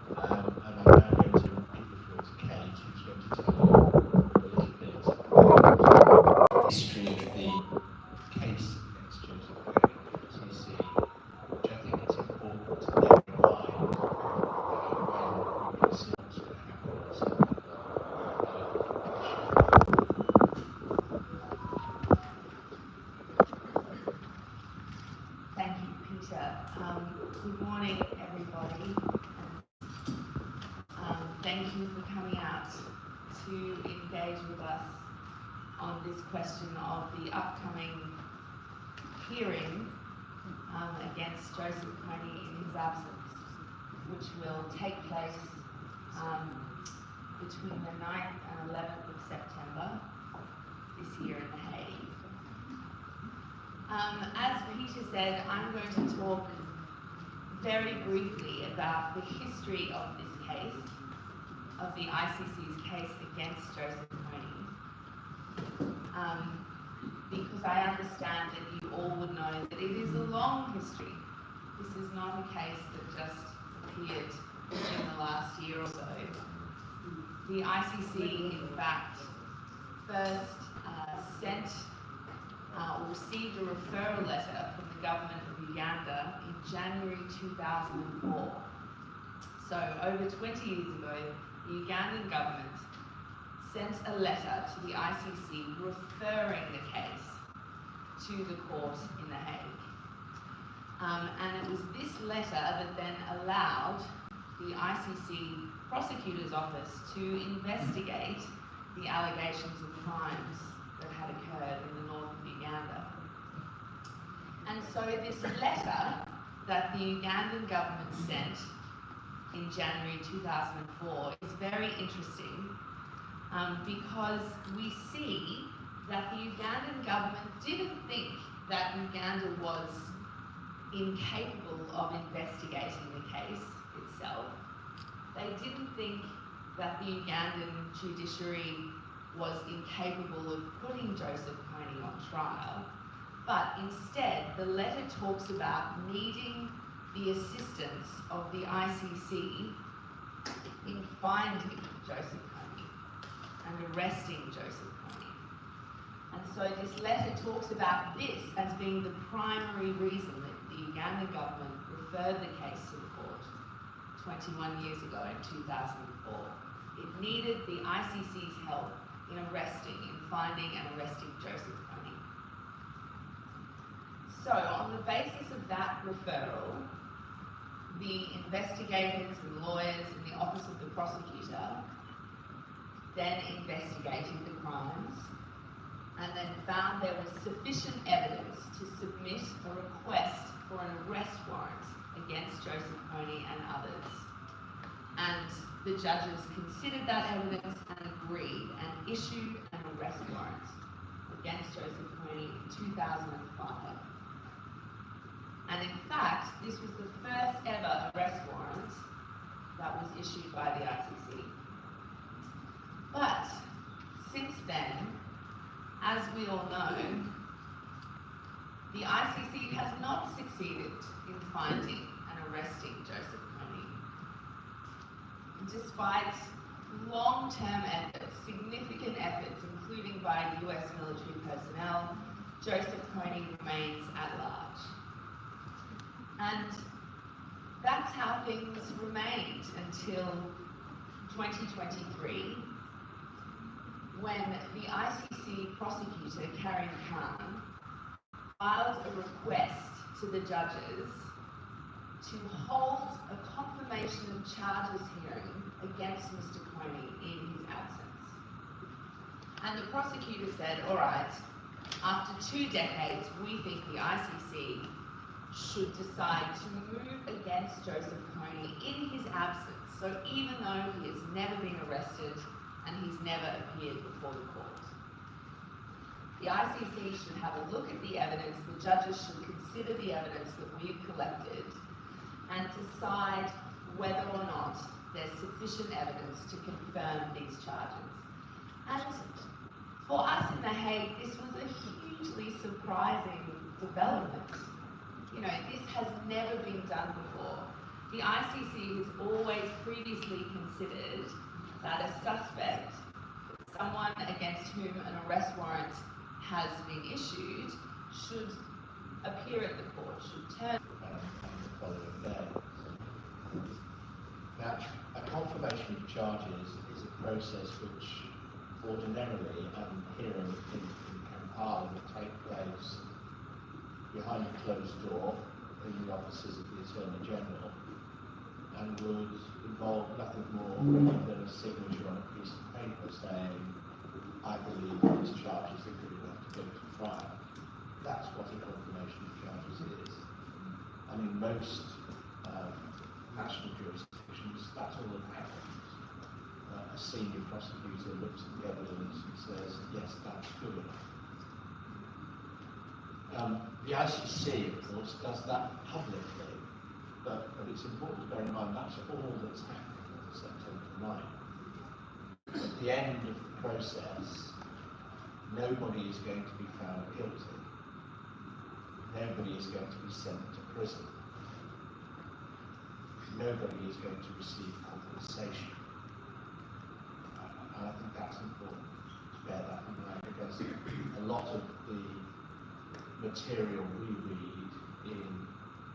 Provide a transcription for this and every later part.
And I'm now going to give the floor to Kate, who's going to tell you a little bit about the history of the case against Joseph Kony and the TC, which I think it's important to bear in mind when we consider what's going to happen in September this year. Thank you, Peter. Good morning, everybody. Thank you for coming out to engage with us on this question of the upcoming hearing against Joseph Kony in his absence, which will take place between the 9th and 11th of September this year in The Hague. As Peter said, I'm going to talk very briefly about the history of this case, of the ICC's case against Joseph Kony, because I understand that you all would know that it is a long history. This is not a case that just appeared in the last year or so. The ICC, in fact, first received a referral letter from the government of Uganda in January 2004. So over 20 years ago, the Ugandan government sent a letter to the ICC referring the case to the court in The Hague. And it was this letter that then allowed the ICC prosecutor's office to investigate the allegations of crimes that had occurred in the north of Uganda. And so this letter that the Ugandan government sent in January 2004 is very interesting because we see that the Ugandan government didn't think that Uganda was incapable of investigating the case itself. They didn't think that the Ugandan judiciary was incapable of putting Joseph Kony on trial, but instead the letter talks about needing the assistance of the ICC in finding Joseph Kony and arresting Joseph Kony. And so this letter talks about this as being the primary reason that the Ugandan government referred the case to the court 21 years ago in 2004. It needed the ICC's help in finding and arresting Joseph Kony. So on the basis of that referral, the investigators and lawyers in the office of the prosecutor then investigated the crimes and then found there was sufficient evidence to submit a request for an arrest warrant against Joseph Kony and others. And the judges considered that evidence and agreed and issued an arrest warrant against Joseph Kony in 2005. And in fact, this was the first ever arrest warrant that was issued by the ICC. But since then, as we all know, the ICC has not succeeded in finding and arresting Joseph Kony. Despite long-term efforts, significant efforts, including by US military personnel, Joseph Kony remains at large. And that's how things remained until 2023, when the ICC prosecutor, Karim Khan, filed a request to the judges to hold a confirmation of charges hearing against Mr. Kony in his absence. And the prosecutor said, all right, after 2 decades, we think the ICC should decide to move against Joseph Kony in his absence. So even though he has never been arrested and he's never appeared before the court, the ICC should have a look at the evidence, the judges should consider the evidence that we've collected and decide whether or not there's sufficient evidence to confirm these charges. And for us in The Hague, this was a hugely surprising development. You know, this has never been done before. The ICC has always previously considered that a suspect, someone against whom an arrest warrant has been issued, should appear at the court, should turn and the following day. Now, a confirmation of charges is a process which ordinarily, and here in Kampala, would take place behind a closed door in the offices of the Attorney General, and would involve nothing more than a signature on a piece of paper saying, I believe these charges are good enough to go to trial. That's what a confirmation of charges is. And in most national jurisdictions, that's all that happens. A senior prosecutor looks at the evidence and says, yes, that's good enough. The ICC, of course, does that publicly, but it's important to bear in mind that's all that's happening on September 9th. At the end of the process, nobody is going to be found guilty. Nobody is going to be sent to prison. Nobody is going to receive compensation. And I think that's important to bear that in mind, because a lot of the material we read in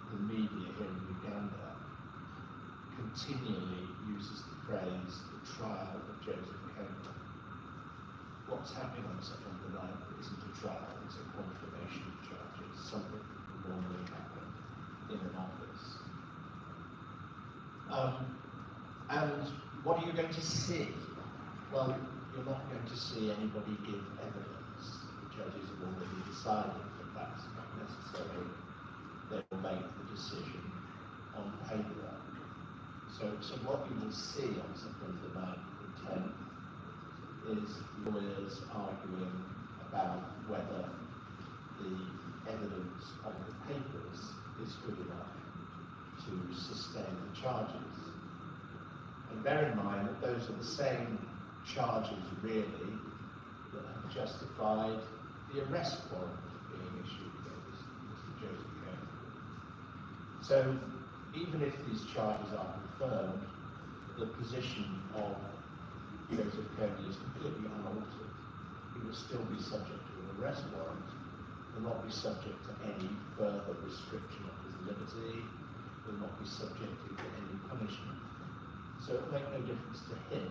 the media here in Uganda continually uses the phrase, the trial of Joseph Kony. What's happening on September 9th isn't a trial, it's a confirmation of charges, something that would normally happen in an office. And what are you going to see? Well, you're not going to see anybody give evidence. The judges have already decided that that's not necessary. They will make the decision on paper. So what you will see on September 9th and 10th is lawyers arguing about whether the evidence on the papers is good enough to sustain the charges. And bear in mind that those are the same charges, really, that have justified the arrest warrant being issued against Mr. Joseph Kony. So, even if these charges are confirmed, the position of Joseph Kony is completely unaltered. He will still be subject to an arrest warrant, will not be subject to any further restriction of his liberty, will not be subjected to any punishment. So it will make no difference to him,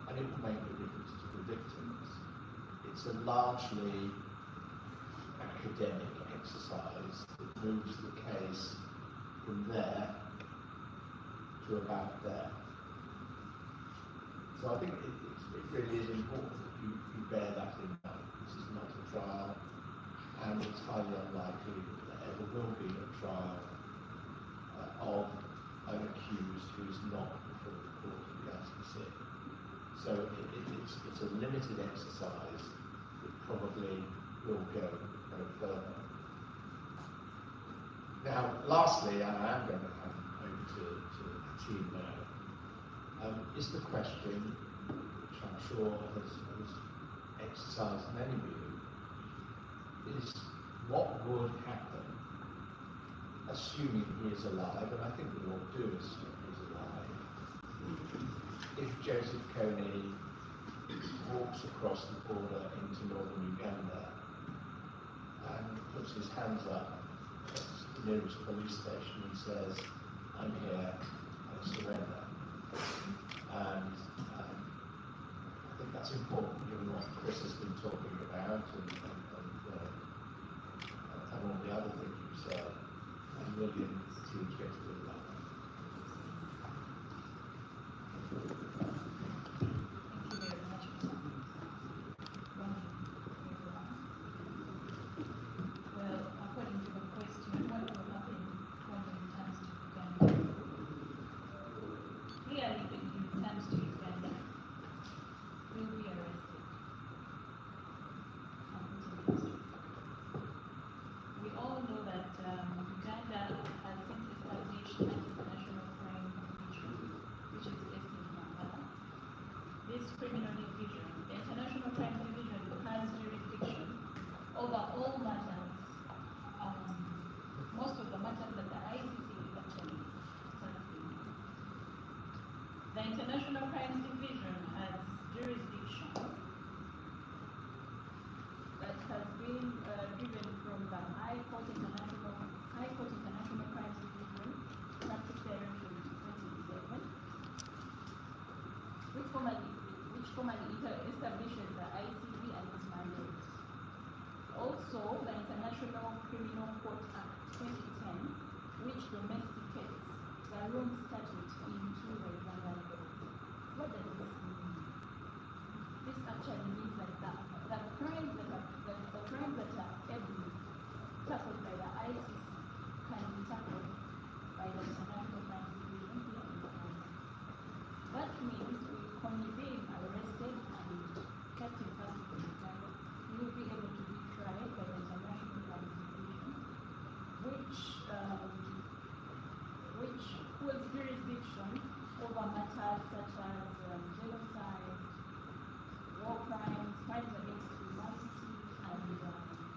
and it will make no difference to the victims. It's a largely academic exercise that moves the case from there to about there. So I think it really is important that you bear that in mind. This is not a trial, and it's highly unlikely that there ever will be a trial of an accused who is not before the court of the ICC. So it's a limited exercise that probably will go no further. Now, lastly, and I am going to hand over to the team now, is the question, which I'm sure has exercised many of you, is what would happen, assuming he is alive, and I think we all do assume he's alive, if Joseph Kony walks across the border into northern Uganda and puts his hands up at the nearest police station and says, I'm here, I surrender. And I think that's important given what Chris has been talking about and all the other things you've said, and William seems to get to do that. Well, according to the question, what will happen when he returns to Uganda? Clearly, when he returns to Uganda, he will be arrested and put in custody. We all know that Uganda has since established an international crime division, which is based in Kampala. This criminal division, the international crime division, has jurisdiction over all matters, most of the matters that the ICC is actually The International Crimes Division has jurisdiction that has been driven from the High Court International Crimes Division, Practice Direction 2011, which formally establishes the ICV and its mandate. Also, the International Criminal Court Act 2010, which domesticates the Rome Statute into the Ugandan law. What does this mean? This actually means that the crimes that are heavily tackled by the ICC can be tackled by the International Crimes Division here in Uganda. That means when you're being arrested and kept in custody in Uganda, you will be able to be tried by the International Crimes Division, which holds jurisdiction over matters such as genocide, war crimes, crimes against humanity, and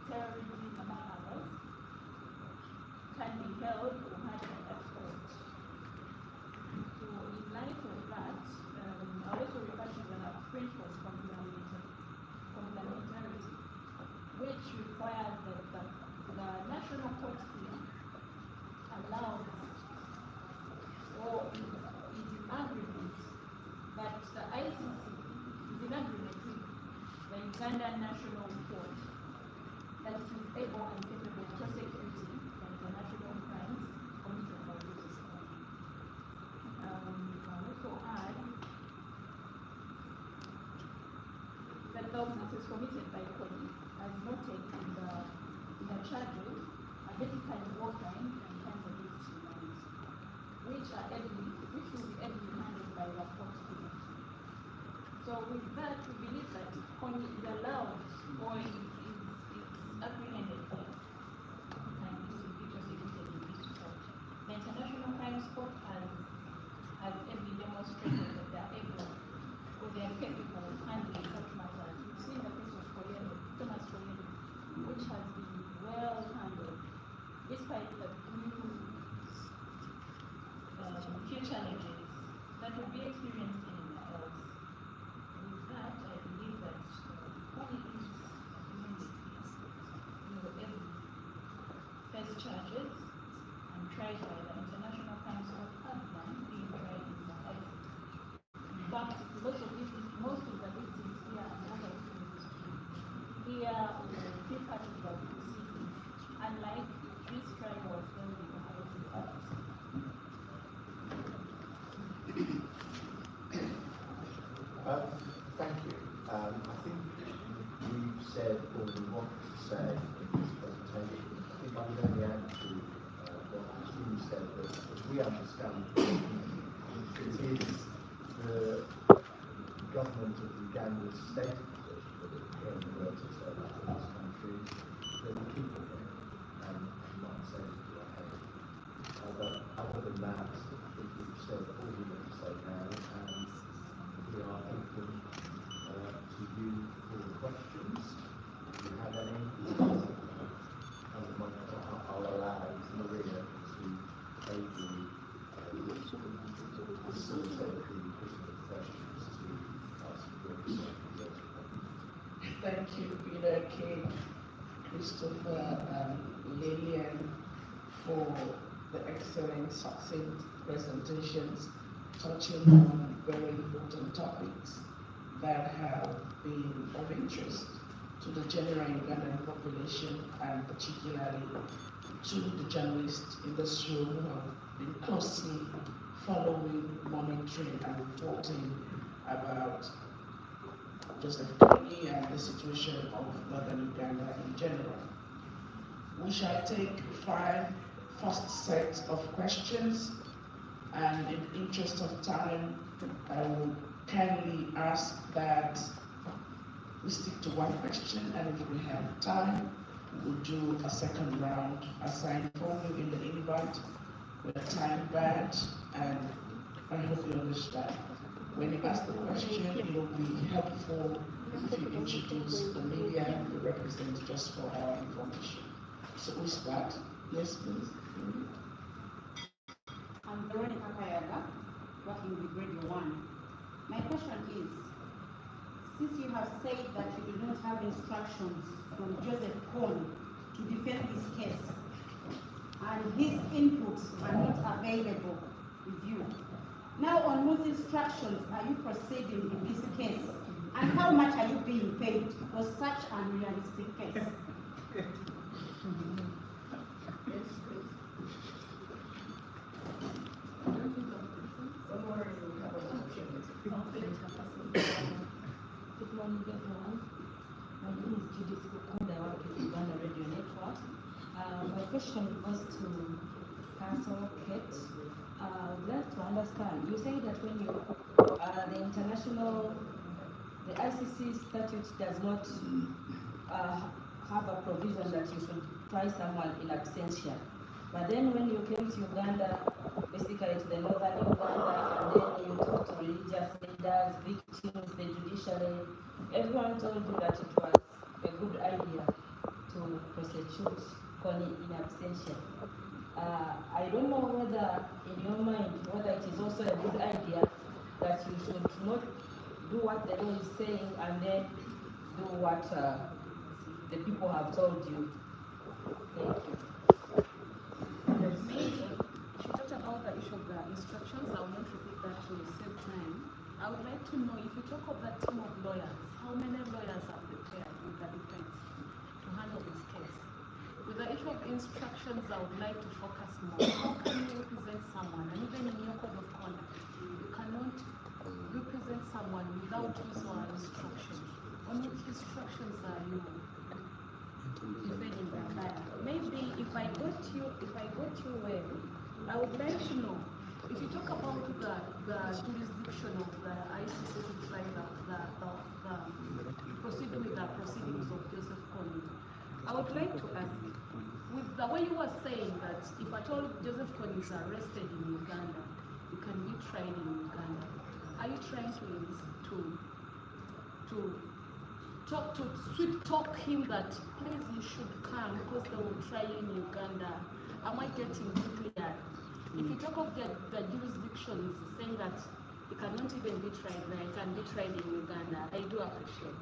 terrorism, among others, can be held or had at court. So in light of that, I also refer to the principle of complementarity, which requires that the national court here allows or is in agreement that the ICC is in agreement with the Ugandan National Court that it is able and capable of prosecuting the international crimes committed by this country. I'll also add that the offenses committed by KONNY, as noted in the charges, are basically war crimes and crimes against humanity, which will be heavily handled by the court here. So with that, we believe that KONNY is allowed or is apprehended here and is to be prosecuted in this court. The International Crimes Court has heavily demonstrated that they are able or they are capable of handling such matters. We've seen the case of Thomas Koyelo, which has been well handled despite the few challenges that will be experienced anywhere else. With that, I believe that KONNY is able face charges and tried by the International Crimes Court than being tried in the ICC. In fact, most of the victims here are not here will be part of the proceedings, unlike this trial was held in the ICC. Thank you. I think we've said all we want to say in this presentation. I think I would only add to what Christine said, that as we understand it is the government of Uganda's state position that it converted itself to this country that the people think and not say to the head. But other than that, I think we've said all we want to say now, and we are open to you for questions. If you have any, I'll allow Maria to aid you facilitate the critical questions to ask your Thank you, Peter, Kate, Christopher, and Lillian, for the excellent, succinct presentations touching on very important topics that have been of interest to the general Ugandan population, and particularly to the journalists in this room who have been closely following, monitoring, and reporting about Joseph KONNY and the situation of northern Uganda in general. We shall take 5 first sets of questions, and in the interest of time, I will kindly ask that we stick to one question, and if we have time, we'll do a second round assigned for you in the invite with a time band, and I hope you understand. When you ask the question, it will be helpful if you introduce the media you represent just for our information. So we start. Yes, please. I'm Veronica Kayaga, working with Radio 1. one. My question is, since you have said that you do not have instructions from Joseph KONNY to defend this case, and his inputs are not available with you, now on whose instructions are you proceeding in this case? And how much are you being paid for such unrealistic case? Good morning, everyone. My name is Judith Kukunda. I work with Uganda Radio Network. My question goes to Council Kate. I would like to understand. You say that when you the ICC statute does not have a provision that you should try someone in absentia. But then when you came to Uganda, basically to the northern Uganda, and then you talked to religious leaders, victims, the judiciary, everyone told you that it was a good idea to prosecute KONNY in absentia. I don't know whether in your mind, whether it is also a good idea that you should not do what the law is saying and then do what the people have told you. Thank you. She talked about the issue of the instructions. I will not repeat that to save time. I would like to know, if you talk of that team of lawyers, how many lawyers are prepared with the defense to handle this case? With the issue of instructions, I would like to focus more. How can you represent someone? And even in your code of conduct, you cannot represent someone without his or her instructions. On which instructions are you defending the client? Maybe if I got you well, I would like to know, if you talk about the jurisdiction of the ICC to try proceeding with the proceedings of Joseph KONNY, I would like to ask, with the way you were saying that if at all Joseph KONNY is arrested in Uganda, you can be tried in Uganda, are you trying to sweet talk him that please you should come because they will try you in Uganda? Am I getting clear? If you talk of the jurisdictions saying that you cannot even be tried there, you can be tried in Uganda, I do appreciate.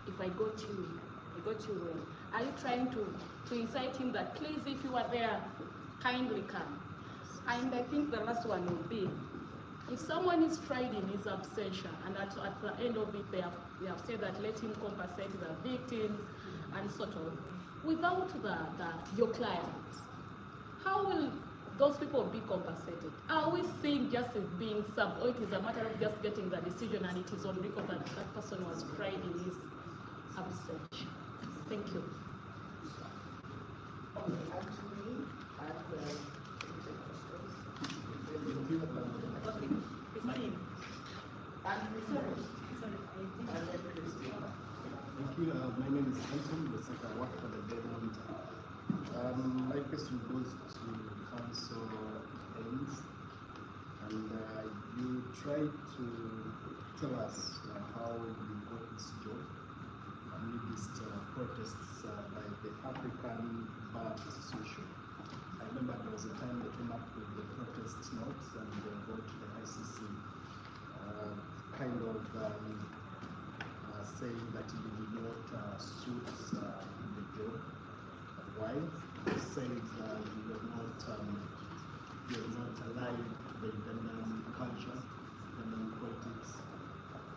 If I got you well. Are you trying to incite him that please, if you are there, kindly come? And I think the last one will be, if someone is tried in his absentia and at the end of it they have said that let him compensate the victims and sort of, without your client, how will those people be compensated? Are we seeing justice being served, or it is a matter of just getting the decision and it is on record that that person was tried in his absentia? Thank you. Okay, Christine. Thank you. My name is Anton. I work for the government. My question goes to Council Haynes, and you tried to tell us how you got this job amidst protests by the African Bar Association. I remember there was a time they came up with the protest notes and they wrote to the ICC, saying that you did not suit the job. Why? They said you were not aligned to the Ugandan culture, Ugandan politics,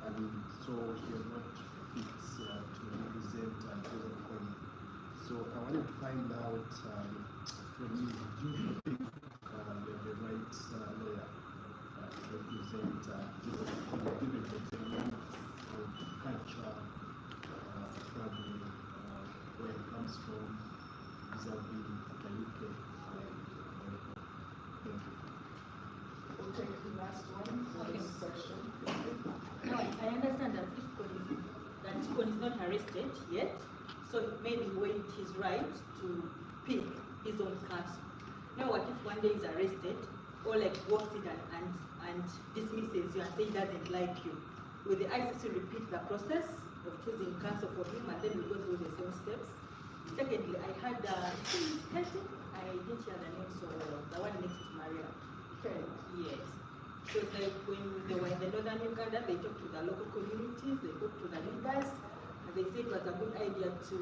and so you're not fit to represent Joseph KONNY. So I wanted to find out from you, do you think you're the right lawyer to represent Joseph KONNY, given the dynamics of culture, probably where it comes from, vis-a-vis the UK? Thank you. We'll take the last one for this section. No, I understand that if KONNY is not arrested yet, so it may be wait his right to pick his own counsel. Now, what if one day he's arrested, or like walks in and dismisses you and says he doesn't like you? Will the ICC repeat the process of choosing counsel for him, and then we go through the same steps? Secondly, I had Katie, I didn't hear the name so well, the one next to Maria. Okay. Yes. So it's like when they were in the northern Uganda, they talked to the local communities, they talked to the leaders, and they said it was a good idea to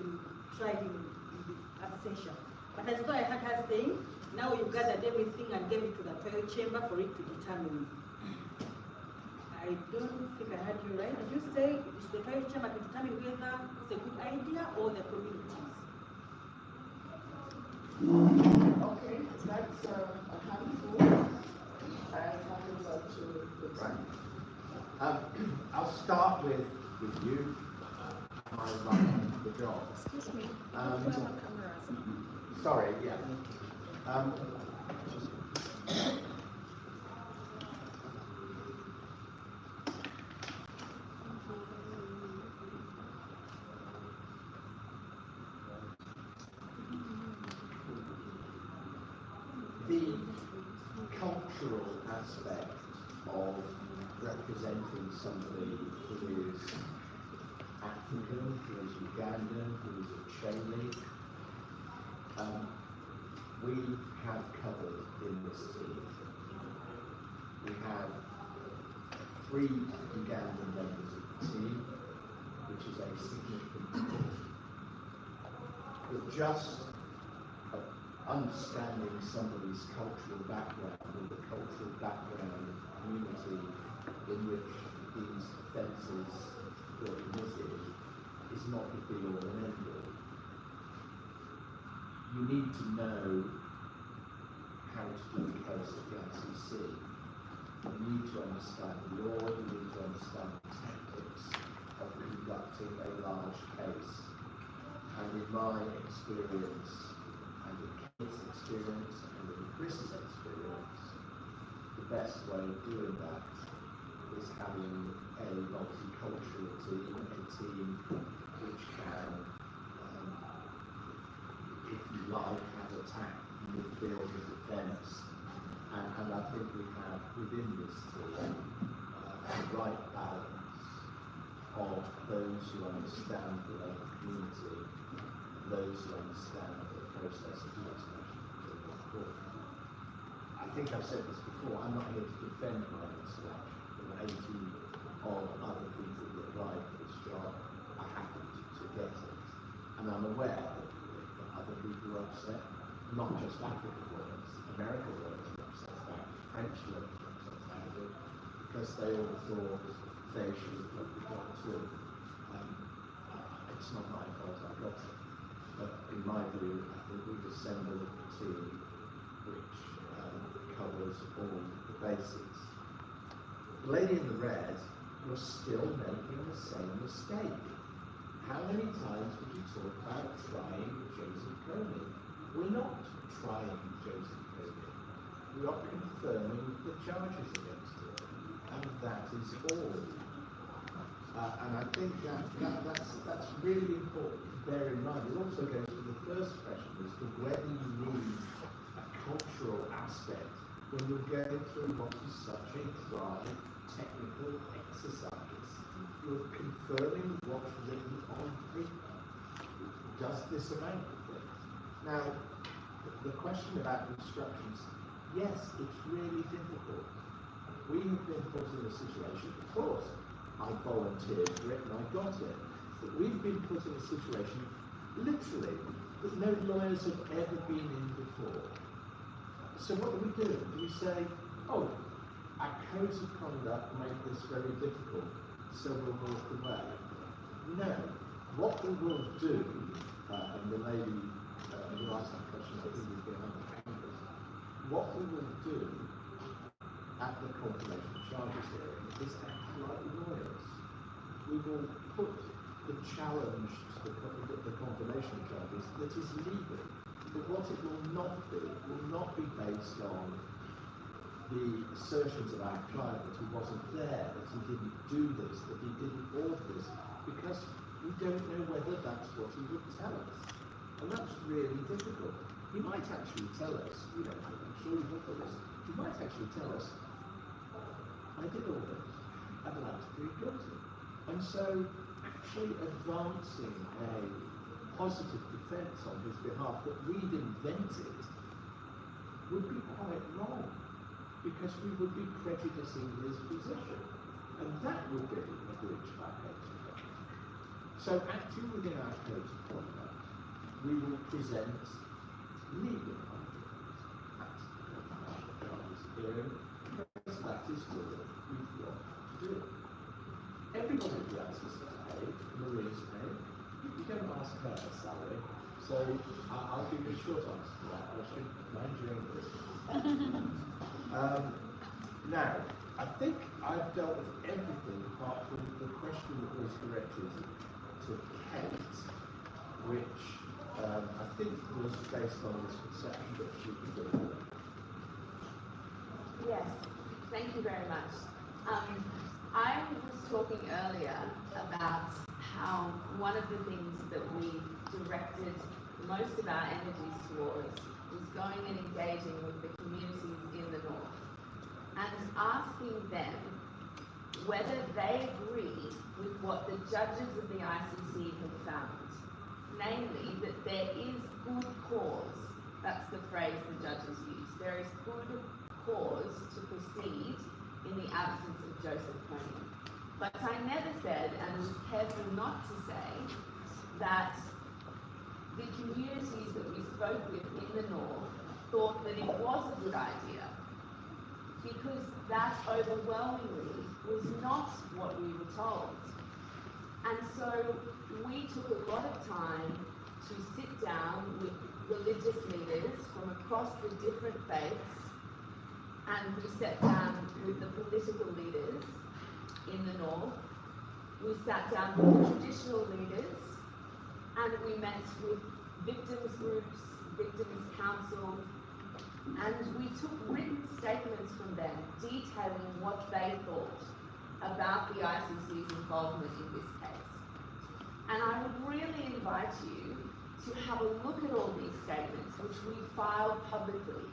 try him in the absentia. But as though I had her saying, now you gathered everything and gave it to the trial chamber for it to determine. I don't think I heard you right. Did you say it's the trial chamber to determine whether it's a good idea or the communities? Okay, that's a handful. I hand over to the Right. I'll start with you. My right for the job. Excuse me. Sorry, yeah. The cultural aspect of representing somebody who is African, who is Ugandan, who is a Chole, we have covered in this team. We have 3 Ugandan members of the team, which is a significant proportion. But just understanding somebody's cultural background or the cultural background of the community in which these offences were committed is not the be-all and end-all. You need to know how to do the case at the ICC. You need to understand the law, you need to understand the tactics of conducting a large case. And in my experience, and in Kate's experience, and in Chris's experience, the best way of doing that is having a multicultural team, a team which can, if you like, have attack midfield and defence. And I think we have within this team the right balance of those who understand the local community, those who understand the process of the international court. I think I've said this before, I'm not here to defend my own selection. There were 80 odd other people that applied for this job. I happened to get it. And I'm aware that other people were upset, not just African lawyers, American lawyers were upset about it, French lawyers were upset about it, because they all thought they should have got the job too. It's not my fault I got it. But in my view, I think we've assembled a team which covers all the bases. The lady in the red was still making the same mistake. How many times would you talk about trying Joseph KONNY? We're not trying Joseph KONNY. We are confirming the charges against him. And that is all. And I think that's really important to bear in mind. It also goes to the first question as to whether you need a cultural aspect when you're going through what is such a dry technical exercise. You're confirming what's written on paper. Does this amount to things? Now, the question about instructions, yes, it's really difficult. We have been put in a situation, of course, I volunteered for it and I got it. But we've been put in a situation, literally, that no lawyers have ever been in before. So what do? Do we say, oh, our codes of conduct make this very difficult, so we'll walk away? No. What we will do, and the lady who asked that question, I think is behind the campus, what we will do at the confirmation of charges hearing is act like lawyers. We will put the challenge to the confirmation charges that is legal. But what it will not be based on the assertions of our client that he wasn't there, that he didn't do this, that he didn't order this, because we don't know whether that's what he would tell us. And that's really difficult. He might actually tell us, I'm sure you look at this, he might actually tell us, I did all this, I'd like to plead guilty. And so, actually advancing a positive defence on his behalf that we'd invented would be quite wrong. because we would be prejudicing his position. And that would be a breach of our codes of conduct. So acting within our codes of conduct, we will present legal arguments at the trials hearing, because that is all we've got to do. Everybody at the ICC is paid, Maria's paid. You don't ask her her salary, so I'll give you a short answer to that question. Mind your own business. Now, I think I've dealt with everything apart from the question that was directed to Kate, which I think was based on this conception that she could do. Yes, thank you very much. I was talking earlier about how one of the things that we directed most of our energies towards was going and engaging with the communities in the north and asking them whether they agree with what the judges of the ICC have found, namely that there is good cause, that's the phrase the judges use, there is good cause to proceed in the absence of Joseph Kony. But I never said, and was careful not to say, that the communities that we spoke with in the north thought that it was a good idea, because that overwhelmingly was not what we were told. And so we took a lot of time to sit down with religious leaders from across the different faiths, and we sat down with the political leaders in the north. We sat down with the traditional leaders, and we met with victims groups, victims council, and we took written statements from them detailing what they thought about the ICC's involvement in this case. And I would really invite you to have a look at all these statements, which we filed publicly.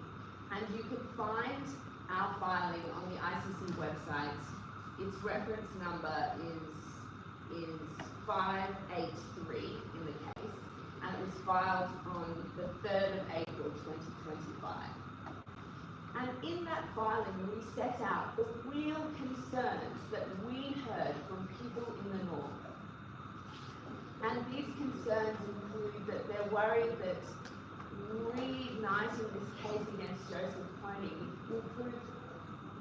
And you can find our filing on the ICC website. Its reference number is 583 in the case, and it was filed on the 3rd of April 2025. And in that filing, we set out the real concerns that we heard from people in the north. And these concerns include that they're worried that reigniting this case against Joseph Kony will prove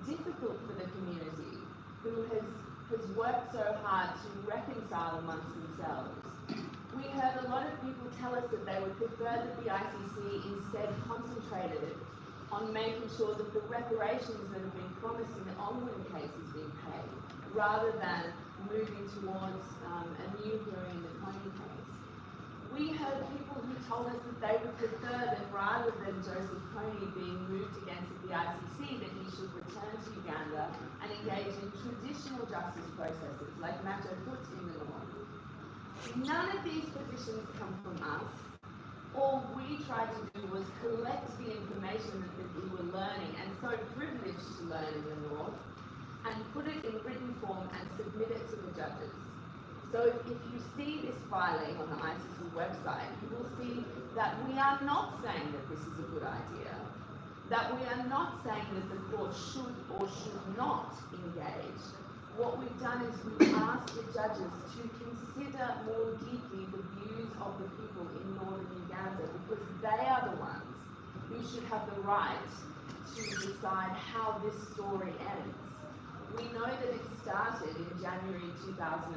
difficult for the community, who has worked so hard to reconcile amongst themselves. We heard a lot of people tell us that they would prefer that the ICC instead concentrated on making sure that the reparations that have been promised in the ongoing case is being paid, rather than moving towards a new hearing in the Kony case. We heard people who told us that they would prefer that rather than Joseph Kony being moved against at the ICC, that he should return to Uganda and engage in traditional justice processes like matter put in the north. None of these positions come from us. All we tried to do was collect the information that we were learning, and so privileged to learn in the north, and put it in written form and submit it to the judges. So if you see this filing on the ICC website, you will see that we are not saying that this is a good idea, that we are not saying that the court should or should not engage. What we've done is we've asked the judges to consider more deeply the views of the people in northern Uganda, because they are the ones who should have the right to decide how this story ends. We know that it started in January 2004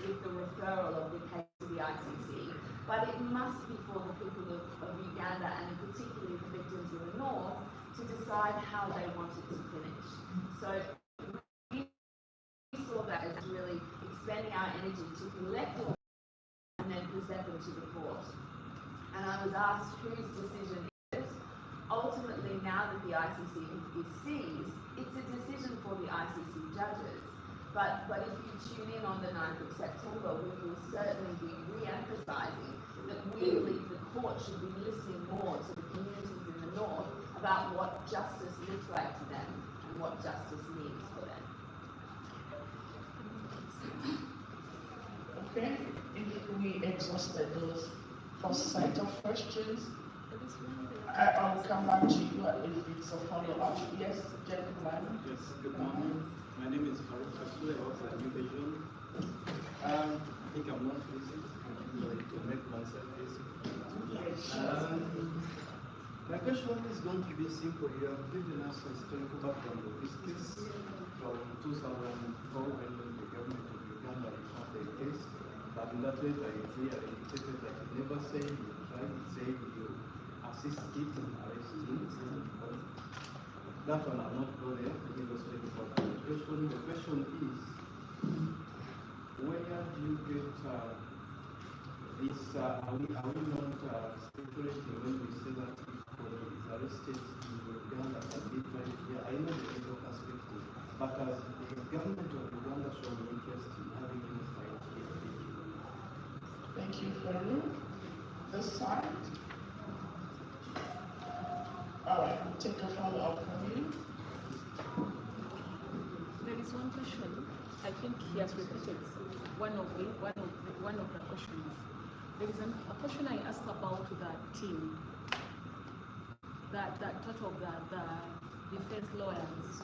with the referral of the case to the ICC, but it must be for the people of Uganda, and particularly the victims in the north, to decide how they want it to finish. So we saw that as really expending our energy to collect it and then present them to the court. And I was asked whose decision it is. Ultimately, now that the ICC is seized, it's a decision for the ICC judges. But if you tune in on the 9th of September, we will certainly be re-emphasising that we believe the court should be listening more to the communities in the north about what justice looks like to them and what justice means for them. Okay, if we exhausted those first set of questions, I'll come back to you if it's a follow-up. Yes, gentlemen. Yes, good morning. My name is Farouk Kasule. I work at LEGEL. I think I'm not busy. I'm going to make myself busy. My question is going to be simple. You have given us a historical background of this case from 2004 when the government of Uganda reported the case. But in that letter, it clearly indicated that you never say you tried, it said you assist it in arresting it. That one I'll not go there. Let me go straight about the question. The question is, where do you get this? Are we not speculating when we say that if Konny is arrested in Uganda and he tried here? I know the legal perspective, but as the government of Uganda shown interest in having him fight here. Thank you, Farouk. This side. All right, we'll take a follow-up from you. There is one question. I think he has repeated one of the questions. There is a question I asked about the team that thought of the defense lawyers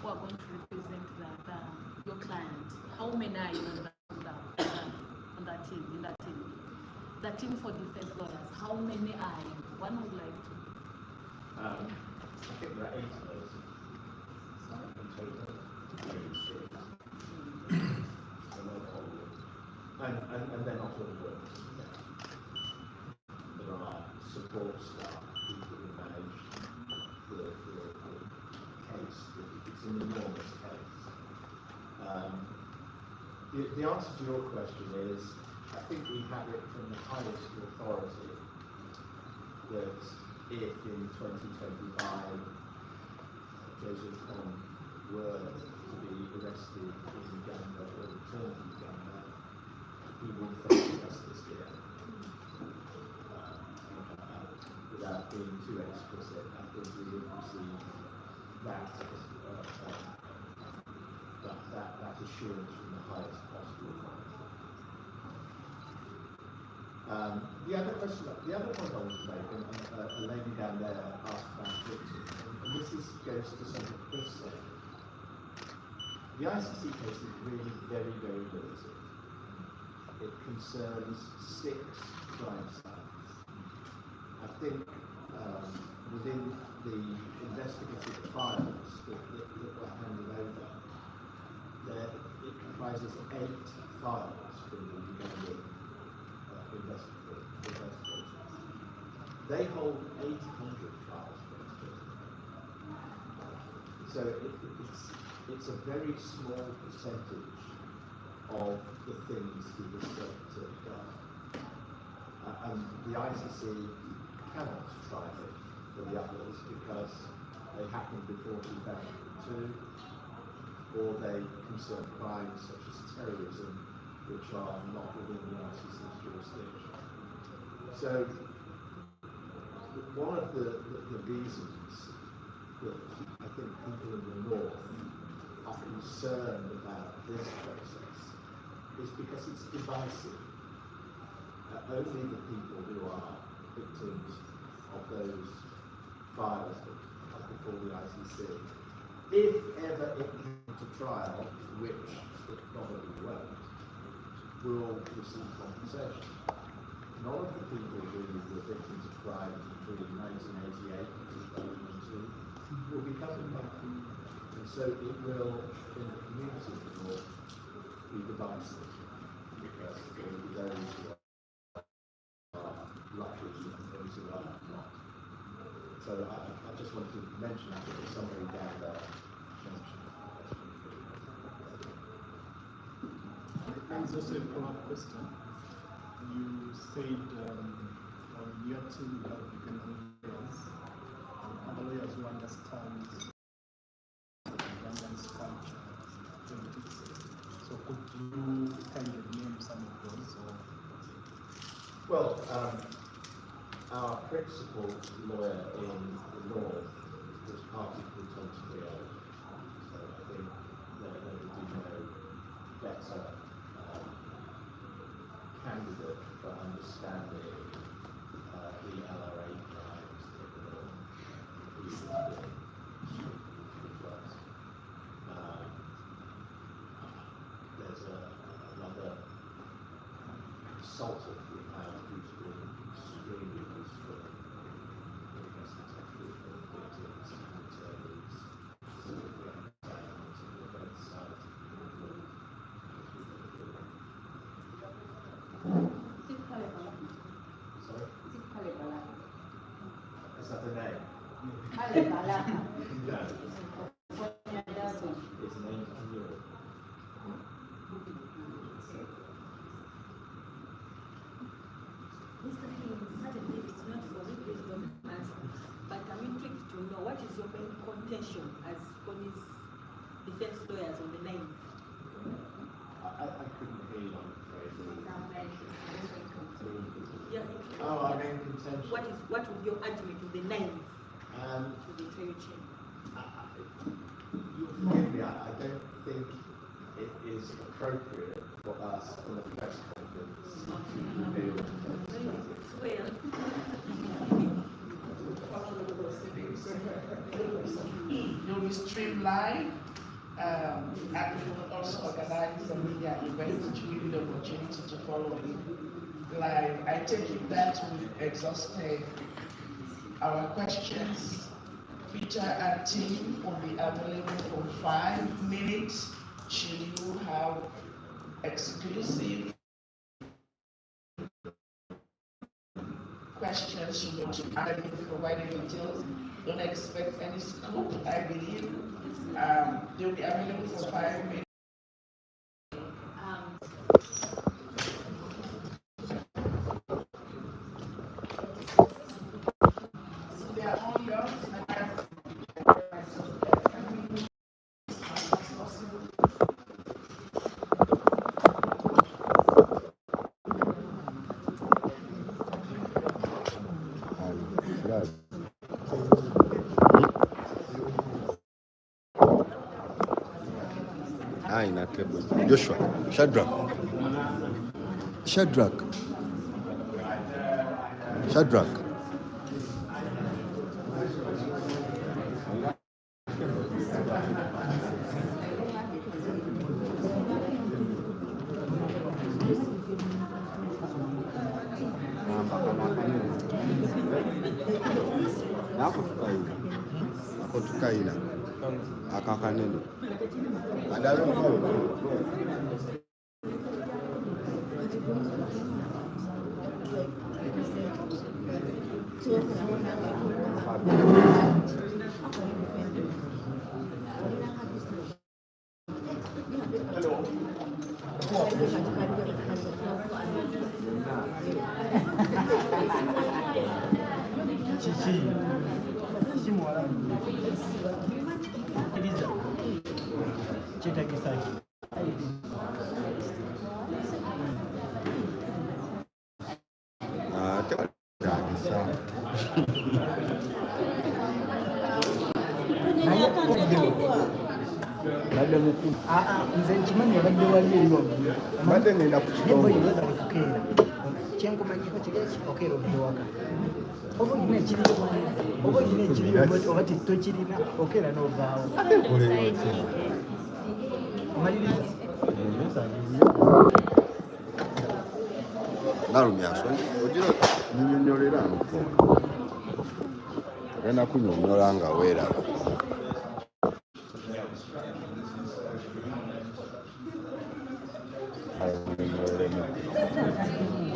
who are going to represent your client. How many are you on that team? In that team, the team for defense lawyers. How many are you? One would like to. I think there are 8 of us in total. And they're not all workers. There are support staff, people who manage the case. It's an enormous case. The answer to your question is, I think we have it from the highest authority that if in 2025 Joseph Konny were to be arrested in Uganda or returned to Uganda, he would face justice here. Without being too explicit, I think we would receive that assurance from the highest possible authority. The other point I want to make, and a lady down there asked about victims, and this goes to something Chris said. The ICC case is really very, very limited. It concerns 6 crime sites. I think within the investigative files that were handed over, it comprises 8 files from the Ugandan investigators. They hold 800 files for us. So it's a very small percentage of the things he was said to have done. And the ICC cannot try it for the others because they happened before 2002, or they concern crimes such as terrorism, which are not within the ICC's jurisdiction. So, one of the reasons that I think people in the North are concerned about this process is because it's divisive. Only the people who are victims of those files that are before the ICC, if ever it comes to trial, which it probably won't, will receive compensation. None of the people who were victims of crimes between 1988 and 2002 will be coming back. And so it will, in the community of the North, be divisive, because there will be those who are lucky and those who are not. So I just wanted to mention, I think there's somebody down there mentioned that question. There's also a follow-up question. You said on your team you have Ugandan lawyers, other lawyers who understand Ugandan's culture, politics. So could you kind of name some of those? Or? Well, our principal lawyer in the North was Party called Thomas Creole. So I think they would do no better candidate for understanding the LRA crime consultant we have who's been extremely useful in getting us in touch with the victims and attorneys so that we understand both sides of the problem. Is it Kalebala? Sorry? Is it Kalebala? Is that the name? Kalebala. No. Doesn't. It's named in Europe. Mr. King, certainly it's not for me, please don't answer. But I'm intrigued to know what is your main contention as Connie's defense lawyers on the 9th? I couldn't hear you, I'm afraid. Yeah, Oh, our main contention. what would your argument on the 9th to the trial chamber? You'll forgive me, I don't think it is appropriate for us in a press conference to reveal Well, You'll be streamed live, and we will also organize a media event to give you the opportunity to follow it live. I take it that we've exhausted our questions. Peter and team will be available for 5 minutes. Should you have exclusive questions, you will be provided details. Don't expect any scoop, I believe. They'll be available for 5 minutes. So they are all yours. Joshua, Shadrach. Ako tukaina akakanene adalo nze nkimanyi abadde wali eyo mbadde ngenda ku kitongole kukeera kyenkumanyiko kiri okeera obudde waka oba olina ekiriyo oba olina ekiriyo oba tokirina okeera n'ovaawo omaliriza nalumyaso ogira nnyonnyolera ogenda kunyonnyola nga weeraba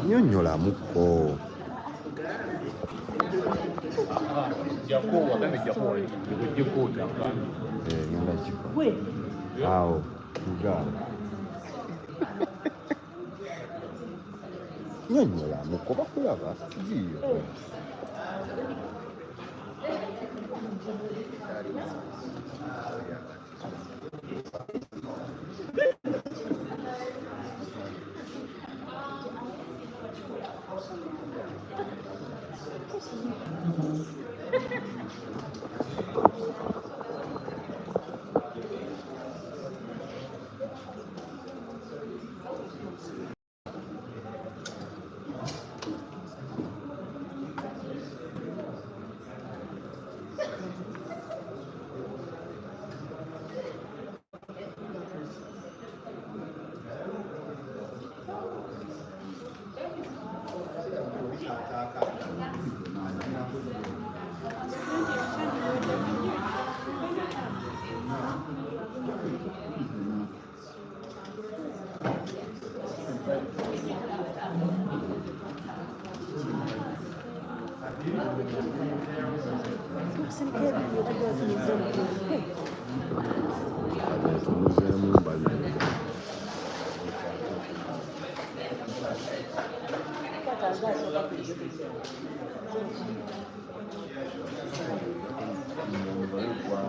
nnyonnyolamuko awo uganda nnyonnyolamuko bakulaba giyo tumuzeemu mbabiri Kwa